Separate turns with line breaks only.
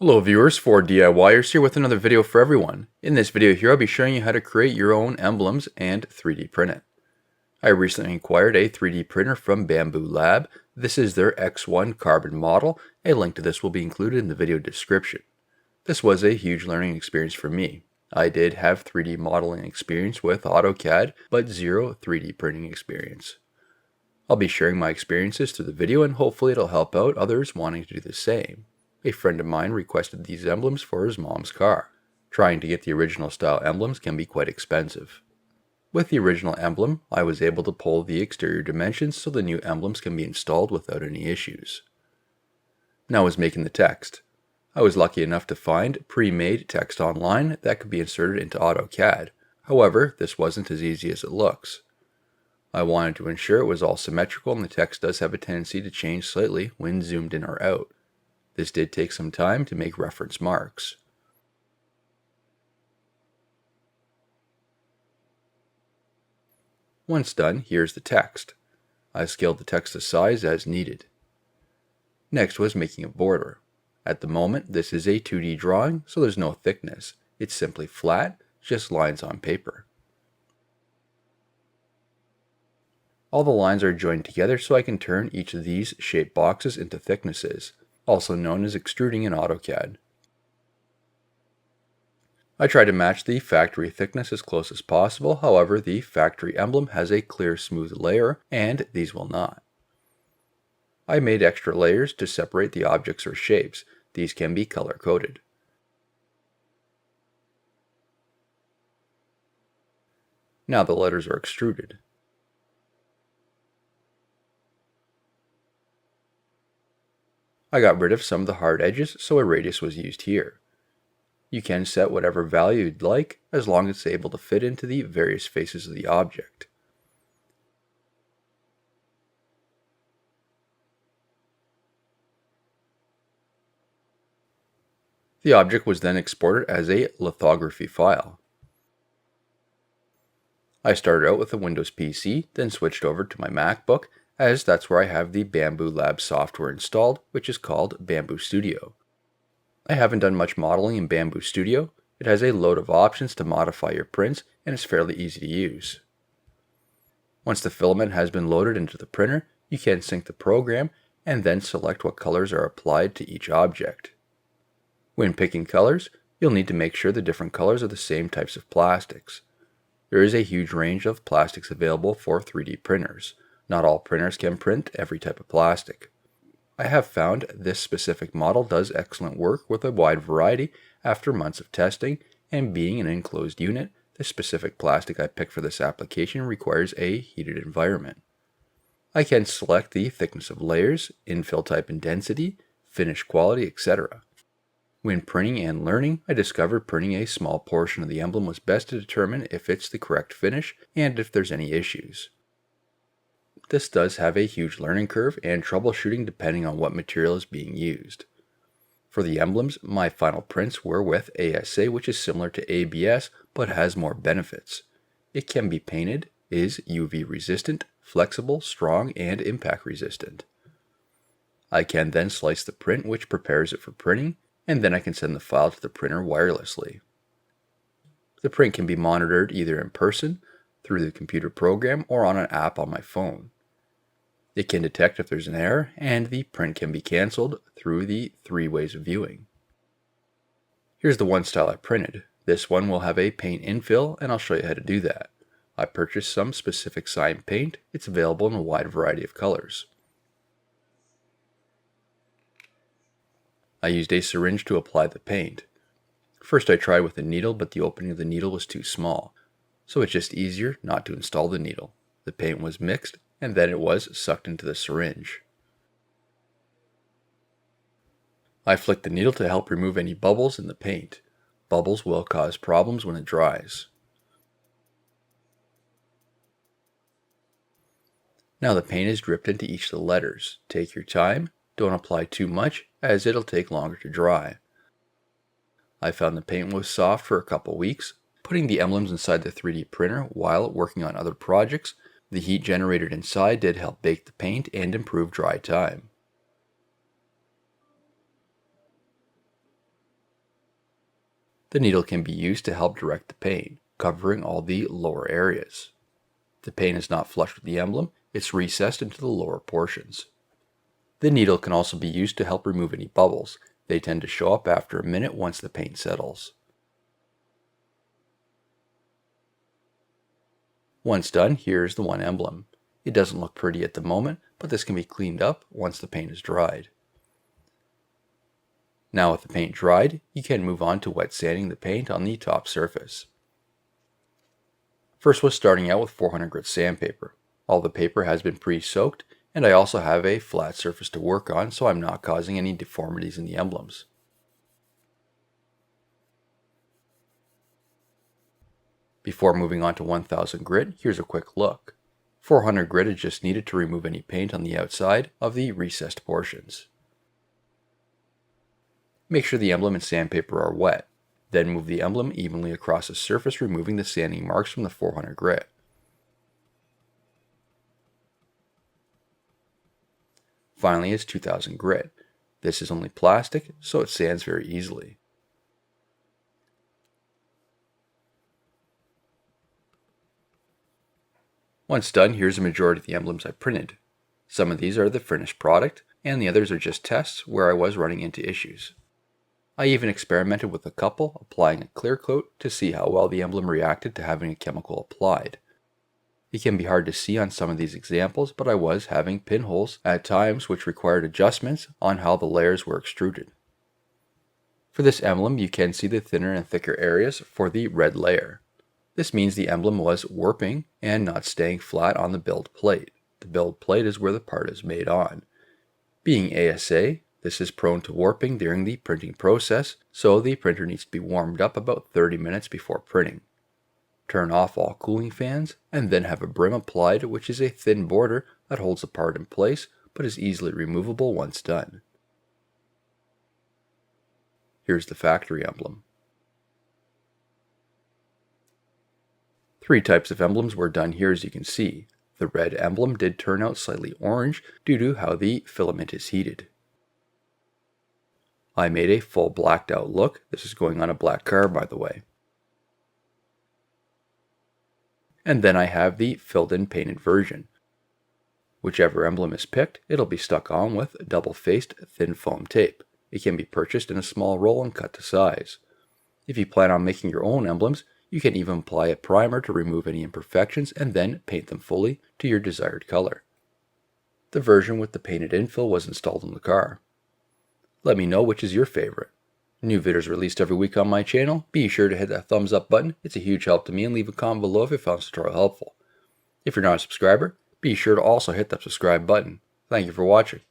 Hello viewers, 4DIYers here with another video for everyone. In this video here I'll be showing you how to create your own emblems and 3D print it. I recently acquired a 3D printer from Bamboo Lab. This is their X1 carbon model. A link to this will be included in the video description. This was a huge learning experience for me. I did have 3D modeling experience with AutoCAD, but zero 3D printing experience. I'll be sharing my experiences through the video and hopefully it'll help out others wanting to do the same. A friend of mine requested these emblems for his mom's car. Trying to get the original style emblems can be quite expensive. With the original emblem, I was able to pull the exterior dimensions so the new emblems can be installed without any issues. Now I was making the text. I was lucky enough to find pre-made text online that could be inserted into AutoCAD. However, this wasn't as easy as it looks. I wanted to ensure it was all symmetrical and the text does have a tendency to change slightly when zoomed in or out. This did take some time to make reference marks. Once done, here's the text. I scaled the text to size as needed. Next was making a border. At the moment, this is a 2D drawing, so there's no thickness. It's simply flat, just lines on paper. All the lines are joined together so I can turn each of these shaped boxes into thicknesses, also known as extruding in AutoCAD. I try to match the factory thickness as close as possible, however the factory emblem has a clear smooth layer and these will not. I made extra layers to separate the objects or shapes. These can be color coded. Now the letters are extruded. I got rid of some of the hard edges, so a radius was used here. You can set whatever value you'd like, as long as it's able to fit into the various faces of the object. The object was then exported as a lithography file. I started out with a Windows PC, then switched over to my MacBook, as that's where I have the Bamboo Lab software installed, which is called Bamboo Studio. I haven't done much modeling in Bamboo Studio. It has a load of options to modify your prints, and it's fairly easy to use. Once the filament has been loaded into the printer, you can sync the program and then select what colors are applied to each object. When picking colors, you'll need to make sure the different colors are the same types of plastics. There is a huge range of plastics available for 3D printers. Not all printers can print every type of plastic. I have found this specific model does excellent work with a wide variety after months of testing, and being an enclosed unit, the specific plastic I picked for this application requires a heated environment. I can select the thickness of layers, infill type and density, finish quality, etc. When printing and learning, I discovered printing a small portion of the emblem was best to determine if it's the correct finish and if there's any issues. This does have a huge learning curve and troubleshooting depending on what material is being used. For the emblems, my final prints were with ASA, which is similar to ABS but has more benefits. It can be painted, is UV resistant, flexible, strong, and impact resistant. I can then slice the print, which prepares it for printing, and then I can send the file to the printer wirelessly. The print can be monitored either in person, through the computer program, or on an app on my phone. It can detect if there's an error, and the print can be cancelled through the 3 ways of viewing. Here's the one style I printed. This one will have a paint infill, and I'll show you how to do that. I purchased some specific sign paint. It's available in a wide variety of colors. I used a syringe to apply the paint. First I tried with a needle, but the opening of the needle was too small, so it's just easier not to install the needle. The paint was mixed, and then it was sucked into the syringe. I flicked the needle to help remove any bubbles in the paint. Bubbles will cause problems when it dries. Now the paint is dripped into each of the letters. Take your time, don't apply too much as it'll take longer to dry. I found the paint was soft for a couple weeks. Putting the emblems inside the 3D printer while working on other projects, the heat generated inside did help bake the paint and improve dry time. The needle can be used to help direct the paint, covering all the lower areas. The paint is not flush with the emblem, it's recessed into the lower portions. The needle can also be used to help remove any bubbles. They tend to show up after a minute once the paint settles. Once done, here's the one emblem. It doesn't look pretty at the moment, but this can be cleaned up once the paint is dried. Now with the paint dried, you can move on to wet sanding the paint on the top surface. First was starting out with 400 grit sandpaper. All the paper has been pre-soaked, and I also have a flat surface to work on, so I'm not causing any deformities in the emblems. Before moving on to 1000 grit, here's a quick look. 400 grit is just needed to remove any paint on the outside of the recessed portions. Make sure the emblem and sandpaper are wet. Then move the emblem evenly across the surface, removing the sanding marks from the 400 grit. Finally is 2000 grit. This is only plastic, so it sands very easily. Once done, here's a majority of the emblems I printed. Some of these are the finished product, and the others are just tests where I was running into issues. I even experimented with a couple, applying a clear coat to see how well the emblem reacted to having a chemical applied. It can be hard to see on some of these examples, but I was having pinholes at times which required adjustments on how the layers were extruded. For this emblem, you can see the thinner and thicker areas for the red layer. This means the emblem was warping and not staying flat on the build plate. The build plate is where the part is made on. Being ASA, this is prone to warping during the printing process, so the printer needs to be warmed up about 30 minutes before printing. Turn off all cooling fans, and then have a brim applied, which is a thin border that holds the part in place, but is easily removable once done. Here's the factory emblem. 3 types of emblems were done here, as you can see. The red emblem did turn out slightly orange due to how the filament is heated. I made a full blacked out look. This is going on a black car, by the way. And then I have the filled in painted version. Whichever emblem is picked, it'll be stuck on with double-faced thin foam tape. It can be purchased in a small roll and cut to size. If you plan on making your own emblems, you can even apply a primer to remove any imperfections and then paint them fully to your desired color. The version with the painted infill was installed in the car. Let me know which is your favorite. New videos released every week on my channel. Be sure to hit that thumbs up button. It's a huge help to me, and leave a comment below if you found this tutorial helpful. If you're not a subscriber, be sure to also hit that subscribe button. Thank you for watching.